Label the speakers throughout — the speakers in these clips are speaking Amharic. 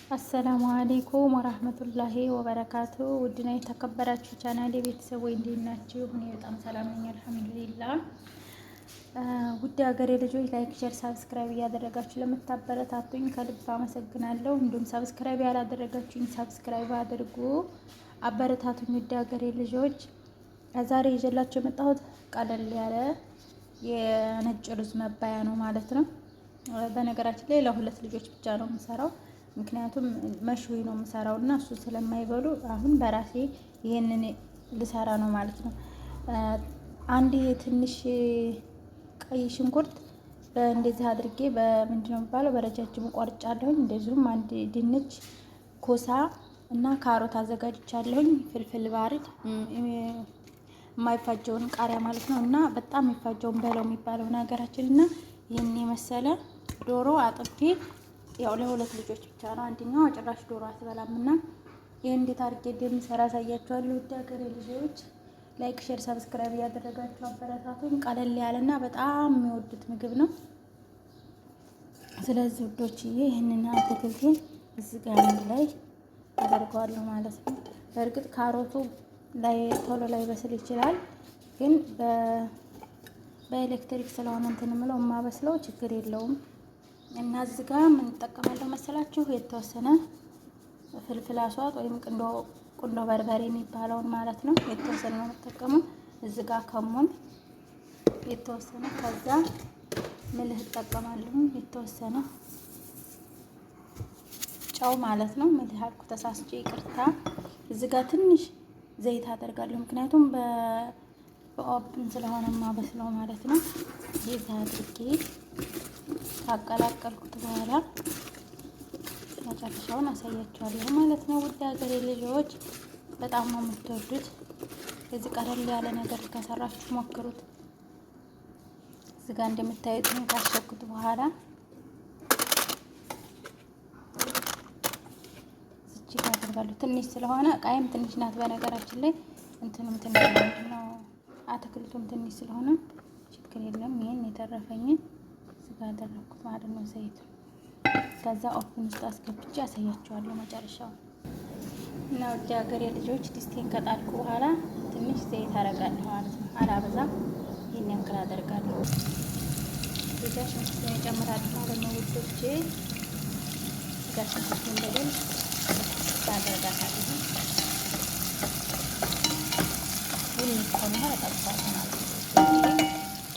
Speaker 1: አሰላሙ አሌይኩም ወራህመቱላሂ ወበረካቱ። ውድና የተከበራችሁ ቻናሌ ቤተሰቦች እንዴት ናችሁ? እኔ በጣም ሰላም ነኝ አልሐምዱሊላህ። ውድ ሀገሬ ልጆች ላይክ፣ ሼር፣ ሳብስክራይብ እያደረጋችሁ ለምታበረታቱኝ ከልብ አመሰግናለሁ። እንዲሁም ሳብስክራይብ ያላደረጋችሁኝ ሳብስክራይብ አድርጉ፣ አበረታቱኝ። ውድ ሀገሬ ልጆች ዛሬ ይዤላችሁ የመጣሁት ቀለል ያለ የነጭ ሩዝ መባያ ነው ማለት ነው። በነገራችን ላይ ለሁለት ልጆች ብቻ ነው የምሰራው ምክንያቱም መሽዊ ነው የምሰራው እና እሱ ስለማይበሉ አሁን በራሴ ይሄንን ልሰራ ነው ማለት ነው። አንድ ትንሽ ቀይ ሽንኩርት እንደዚህ አድርጌ በምንድነው የሚባለው በረጃጅሙ ቆርጫለሁኝ። እንደዚሁም አንድ ድንች፣ ኮሳ እና ካሮት አዘጋጅቻለሁኝ። ፍልፍል ባርድ የማይፋጀውን ቃሪያ ማለት ነው እና በጣም የሚፋጀውን በለው የሚባለው ነገራችን እና ይህን የመሰለ ዶሮ አጥቤ ያው ለሁለት ልጆች ብቻ ነው። አንደኛው ጭራሽ ዶሮ አትበላም እና ይሄን እንዴት አድርጌ እንደምሰራ አሳያችኋለሁ። ውድ ሀገሬ ልጆች ላይክ፣ ሼር፣ ሰብስክራይብ እያደረጋችሁ አበረታቱኝ። ቀለል ያለና በጣም የሚወዱት ምግብ ነው። ስለዚህ ውዶችዬ ይህንን አትክልቴን እዚህ ጋር አንድ ላይ አደርገዋለሁ ማለት ነው። በእርግጥ ካሮቱ ላይ ቶሎ ላይ በስል ይችላል፣ ግን በኤሌክትሪክ ስለሆነ እንትን የምለው የማበስለው ችግር የለውም። እና እዚህ ጋር ምን እንጠቀማለሁ መሰላችሁ? የተወሰነ ፍልፍል አስዋጥ ወይም ቁንዶ በርበሬ የሚባለውን ማለት ነው። የተወሰነ ነው የምጠቀመው። እዚህ ጋር ከሙን የተወሰነ፣ ከዛ ምልህ እጠቀማለሁ የተወሰነ፣ ጨው ማለት ነው። ምልህ አልኩ ተሳስቼ ይቅርታ። እዚህ ጋር ትንሽ ዘይት አደርጋለሁ ምክንያቱም በኦብን ስለሆነ የማበስለው ማለት ነው። ዘይት አድርጌ ካቀላቀልኩት በኋላ መጨረሻውን አሳያችኋለሁ ማለት ነው። ውድ ሀገሬ ልጆች በጣም ነው የምትወዱት። እዚህ ቀለል ያለ ነገር ከሰራችሁ ሞክሩት። እዚህ ጋር እንደምታዩት ካሸኩት በኋላ እዚህ ጋር አደርጋለሁ። ትንሽ ስለሆነ ቃይም ትንሽ ናት በነገራችን ላይ እንትኑም ትንሽ ነው፣ አትክልቱም ትንሽ ስለሆነ ችግር የለም። ይሄን የተረፈኝን እዚህ ጋር አደረኩት ማለት ነው ዘይት። ከዛ ኦቭን ውስጥ አስገብቼ ያሳያችኋለሁ መጨረሻው። እና ውድ ሀገሬ ልጆች ድስቴን ከጣድኩ በኋላ ትንሽ ዘይት አደርጋለሁ ማለት ነው። አላበዛም፣ ይሄን ያክል አደርጋለሁ። እዚጋ ሽንኩርቱን እጨምራለሁ ማለት ነው ውዶቼ። እዚጋ ሽንኩርቱን በደንብ ታደርጋታለሁ። ይሄን ከሆነ እጠብሳለሁ ማለት ነው።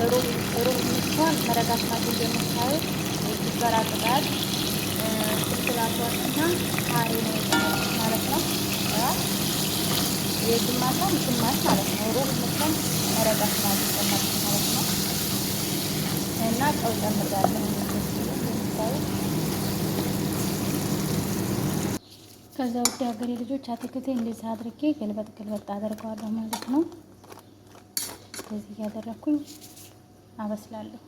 Speaker 1: ሩብ ሚስቷን መረጋግማት እንደምታዩት የኩበራ ቅጣት ፍልፍላቷና ካሬ ነው የጨመርኩት ማለት ነው። የግማሿን ግማሽ ማለት ነው። ሩብ ሚስቷን መረጋግማት የጨመርኩት ማለት ነው። እና ጨው ጨምራለሁ እንደምታዩት። ከዛ ውድ ሀገሬ ልጆች አትክልቴ እንደዚህ አድርጌ ገልበጥ አደርገዋለሁ ማለት ነው። እንደዚህ እያደረኩኝ አበስላለሁ።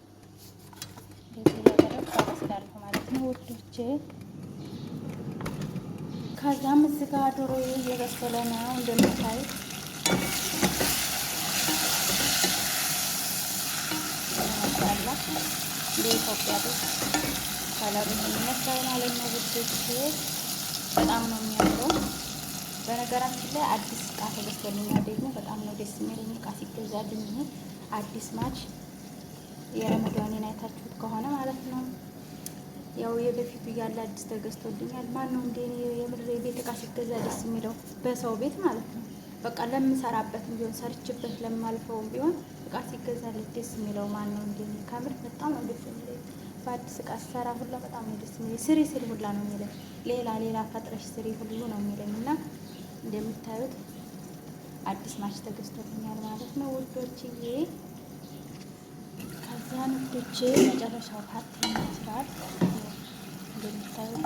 Speaker 1: እንደዚህ እያደረኩ አበስላለሁ ማለት ነው ውዶቼ። ከዛም እዚህ ጋር ዶሮዬ እየበሰለ ነው እንደምታዩት። በኢትዮጵያ ቤት ከለሩ የሚመስለው ማለት ነው ውዶቼ። በጣም ነው የሚያምረው። በነገራችን ላይ አዲስ እቃ ተገዝቶልኛል። ደግሞ በጣም ነው ደስ የሚለኝ እቃ ሲገዛልኝ። ይሄ አዲስ ማች የረመዳኔን አይታችሁት ከሆነ ማለት ነው። ያው የበፊቱ እያለ አዲስ ተገዝቶልኛል። ማን ነው እንደ የምር ቤት እቃ ሲገዛ ደስ የሚለው? በሰው ቤት ማለት ነው። በቃ ለምሰራበትም ቢሆን ሰርችበት ለማልፈውም ቢሆን እቃ ሲገዛለት ደስ የሚለው ማን ነው እንደ? ከምር በጣም ነው ደስ የሚለኝ። በአዲስ እቃ ሰራ ሁላ በጣም ነው ደስ የሚለኝ። ስሪ ስሪ ሁላ ነው የሚለኝ። ሌላ ፈጥረሽ ስሪ ሁሉ ነው የሚለኝ እና እንደምታዩት አዲስ ማች ተገዝቶልኛል ማለት ነው ውዶችዬ። ከዛን ውዶቼ መጨረሻው ፓርት ይመስላል። እንደምታዩት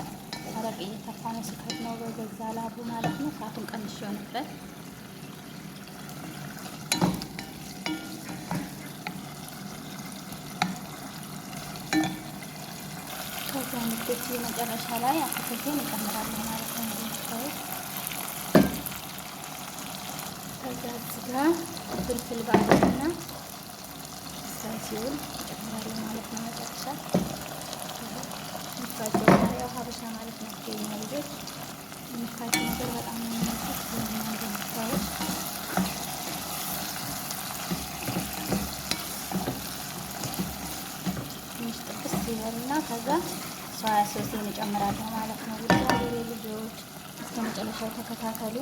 Speaker 1: አረቅ እየተፋ ነው ስከት ነው በገዛ ላቡ ማለት ነው። ሰዓቱን ቀንሼው ነበር። ከዛ ውዶቼ መጨረሻ ላይ አትክልቴን እጨምራለሁ ማለት ነው እንደምታዩት። ከዛ እዚህ ጋር ፍልፍል ባልና ሲሆን እጨምራለሁ ማለት ነው። መጨረሻ የሚፋጀው ያው ሀበሻ ማለት ነው። የኛ ልጆች የሚፋጅ ነገር በጣም ነው የሚወዱት። እንደምታዩት ትንሽ ጥብስ ይበልና ከዛ ሶያ ሶስን እጨምራለሁ ማለት ነው። ውድ ሀገሬ ልጆች እስከ መጨረሻው ተከታተሉ።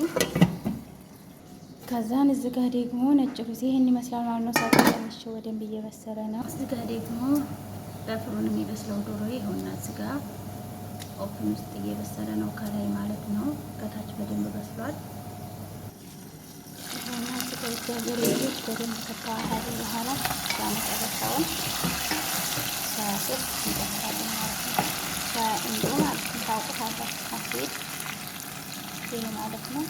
Speaker 1: ከዛን እዚህ ጋር ደግሞ ነጭ ሩዝ ይሄን ይመስላል ማለት ነው። ሳት ቀንሼ በደንብ እየበሰለ ነው። እዚህ ጋር ደግሞ በፍሩን የሚበስለው ዶሮ ይኸውና እዚህ ጋር ኦፕን ውስጥ እየበሰለ ነው ከላይ ማለት ነው። ከታች በደንብ በስሏል። ይኸውና እዚህ ጋር እግዚአብሔር ልጆች በደንብ ከተዋሃደ በኋላ መጨረሻውን ሶያ ሶስ እንጨምራለን ማለት ነው። እንዲሁ ማለት ነው ታውቁታላችሁ አስቤት ይሄ ማለት ነው።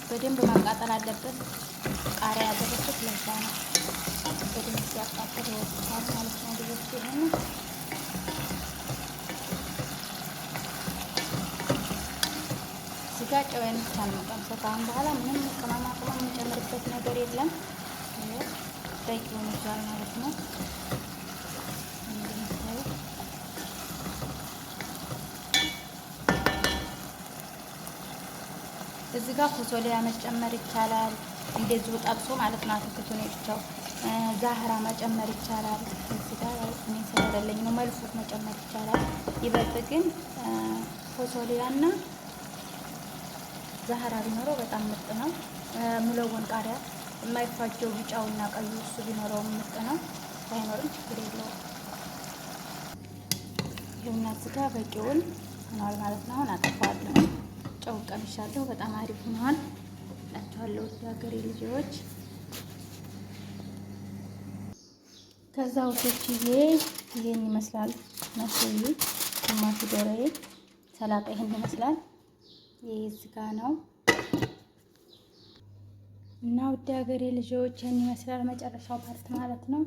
Speaker 1: በደንብ ማቃጠል አለበት። ቃሪያ ያደረኩት ለዛ ነው። በደንብ ሲያቃጥል ይወጣል ማለት ነው። ልጆች ይሄን ስጋ ጨውን ብቻ ነው የምቀምሰው። ከአሁን በኋላ ምንም ቅመማ ቅመም የምጨምርበት ነገር የለም። በቂውን ይዟል ማለት ነው። እዚህ ጋር ኮሶሊያ መጨመር ይቻላል። እንደዚሁ ጠብሶ ማለት ነው። አትክልቱን ብቻው ዛህራ መጨመር ይቻላል። እዚህ ጋር እኔ ስለሌለኝ ነው መልፉት መጨመር ይቻላል። ይበልጥ ግን ኮሶሊያና ዛህራ ቢኖረው በጣም ምርጥ ነው። ሙለወን ቃሪያ የማይፋጀው ቢጫውና ቀዩ እሱ ቢኖረው ምርጥ ነው። ባይኖርም ችግር የለውም። ይኸውና እዚህ ጋር በቂውን ሆኗል ማለት ነው። አሁን አጠፋዋለሁ። ጨው ቀምሻለሁ። በጣም አሪፍ ሆኗል እላችኋለሁ ውድ ሀገሬ ልጆች። ከዛ ውዶችዬ ይሄን ይመስላል መስዬ ግማሹ ዶሮዬ ሰላጣ ይሄን ይመስላል። ይሄ እዚህ ጋር ነው እና ውድ ሀገሬ ልጆች ይሄን ይመስላል መጨረሻው ፓርት ማለት ነው።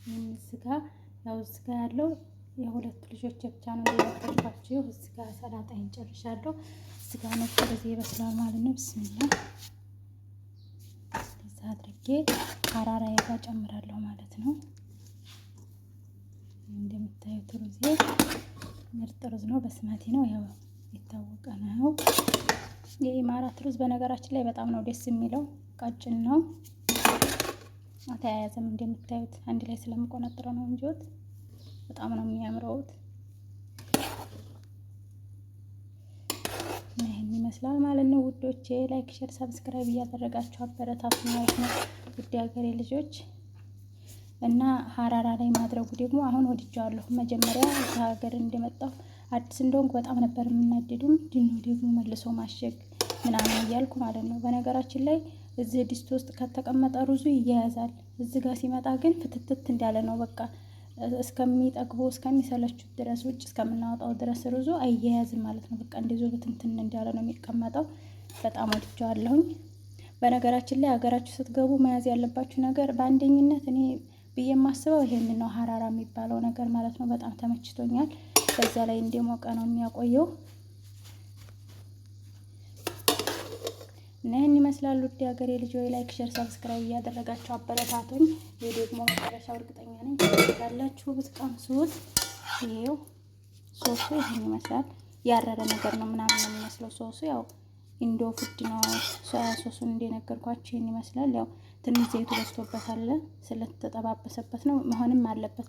Speaker 1: ይሄን እዚህ ጋር ያው እዚህ ጋር ያለው የሁለት ልጆች ብቻ ነው ያደረኳችሁ። እዚህ ጋር ሰላጣዬን ጨርሻለሁ። እዚህ ጋር ነጭ ሩዝ ይበስላል ማለት ነው። ብስሚላ እዛ አድርጌ ሀራራዬ ጋር ጨምራለሁ ማለት ነው። እንደምታዩት ሩዜ ምርጥ ሩዝ ነው። በስማቲ ነው ያው የታወቀ ነው። የኢማራት ሩዝ በነገራችን ላይ በጣም ነው ደስ የሚለው። ቀጭን ነው፣ አተያያዘም እንደምታዩት አንድ ላይ ስለምቆነጥረው ነው እንጂ በጣም ነው የሚያምረው። ይሄን ይመስላል ማለት ነው ውዶቼ። ላይክ፣ ሼር፣ ሰብስክራይብ እያደረጋችሁ አበረታቱ ማለት ነው ውድ ሀገሬ ልጆች። እና ሀራራ ላይ ማድረጉ ደግሞ አሁን ወድጃለሁ። መጀመሪያ ሀገር እንደመጣሁ አዲስ እንደሆንኩ በጣም ነበር የምናደዱም ድኖ ደግሞ መልሶ ማሸግ ምናምን እያልኩ ማለት ነው። በነገራችን ላይ እዚህ ድስት ውስጥ ከተቀመጠ ሩዙ ይያያዛል። እዚህ ጋር ሲመጣ ግን ፍትትት እንዳለ ነው። በቃ እስከሚጠግቡ እስከሚሰለቹት ድረስ ውጭ እስከምናወጣው ድረስ ሩዙ አይያያዝም ማለት ነው። በቃ እንደዚሁ ብትንትን እንዳለ ነው የሚቀመጠው። በጣም ወድጃለሁኝ። በነገራችን ላይ ሀገራችሁ ስትገቡ መያዝ ያለባችሁ ነገር በአንደኝነት እኔ ብዬ የማስበው ይሄንን ነው፣ ሀራራ የሚባለው ነገር ማለት ነው። በጣም ተመችቶኛል። በዛ ላይ እንደሞቀ ነው የሚያቆየው እና ይህን ይመስላል ውድ ሀገሬ ልጆች። ላይክ፣ ሼር፣ ሰብስክራይብ እያደረጋችሁ አበረታቱኝ። ይሄ ደግሞ መጨረሻው እርግጠኛ ነኝ ታላችሁ ብትቀምሱት። ይሄው ሶሱ ይሄን ይመስላል። ያረረ ነገር ነው ምናምን ነው የሚመስለው ሶሱ። ያው ኢንዶ ፉድ ነው። ሶያ ሶሱን እንደነገርኳችሁ ይሄን ይመስላል። ያው ትንሽ ዘይቱ በዝቶበታል ስለተጠባበሰበት ነው፣ መሆንም አለበት።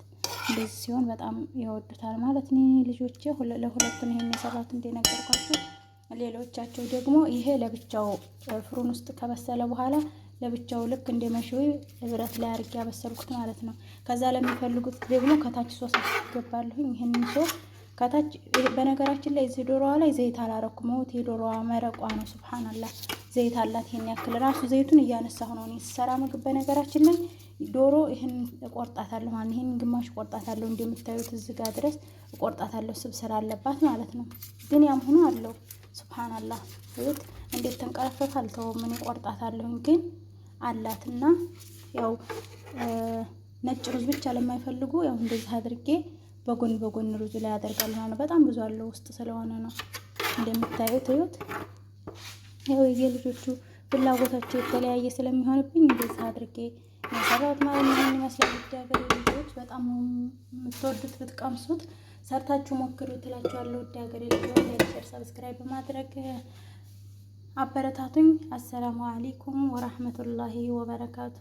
Speaker 1: እንደዚህ ሲሆን በጣም ይወዱታል ማለት ነው ልጆቼ። ለሁለቱም ይሄን የሰራሁት እንደነገርኳችሁ ሌሎቻቸው ደግሞ ይሄ ለብቻው ፍሩን ውስጥ ከበሰለ በኋላ ለብቻው ልክ እንደ መሽዊ ብረት ላይ አድርጌ ያበሰልኩት ማለት ነው። ከዛ ለሚፈልጉት ደግሞ ከታች ሶስ አስገባለሁኝ። ይህንን ሶስ ከታች በነገራችን ላይ እዚህ ዶሮዋ ላይ ዘይት አላረኩም። ወት የዶሮዋ መረቋ ነው። ሱብሃንአላህ ዘይት አላት። ይሄን ያክል ራሱ ዘይቱን እያነሳሁ ነው እኔ ስሰራ ምግብ። በነገራችን ላይ ዶሮ ይሄን እቆርጣታለሁ ማለት ይሄን ግማሽ እቆርጣታለሁ። እንደምታዩት እዚህ ጋር ድረስ እቆርጣታለሁ። ስብ ስላለባት ማለት ነው። ግን ያም ሆኖ አለው ሱብሃንአላህ ዘይት እንዴት ተንቀረፈፈ አልተውም። እኔ እቆርጣታለሁኝ ግን አላትና ያው ነጭ ሩዝ ብቻ ለማይፈልጉ ያው እንደዚህ አድርጌ በጎን በጎን ሩዝ ላይ አደርጋለሁ ማለት ነው። በጣም ብዙ አለው ውስጥ ስለሆነ ነው እንደምታዩት። እዩት ያው የልጆቹ ፍላጎታቸው የተለያየ ስለሚሆንብኝ እንደዚህ አድርጌ የሰራሁት ማለት ነው። ይሄን ይመስላል። ሀገሬ ልጆች በጣም የምትወዱት ብትቀምሱት ሰርታችሁ ሞክሩ ትላችኋለሁ። ሀገሬ ልጆች ላይክ፣ ሼር፣ ሰብስክራይብ በማድረግ አበረታቱኝ። አሰላሙ አለይኩም ወራህመቱላሂ ወበረካቱ።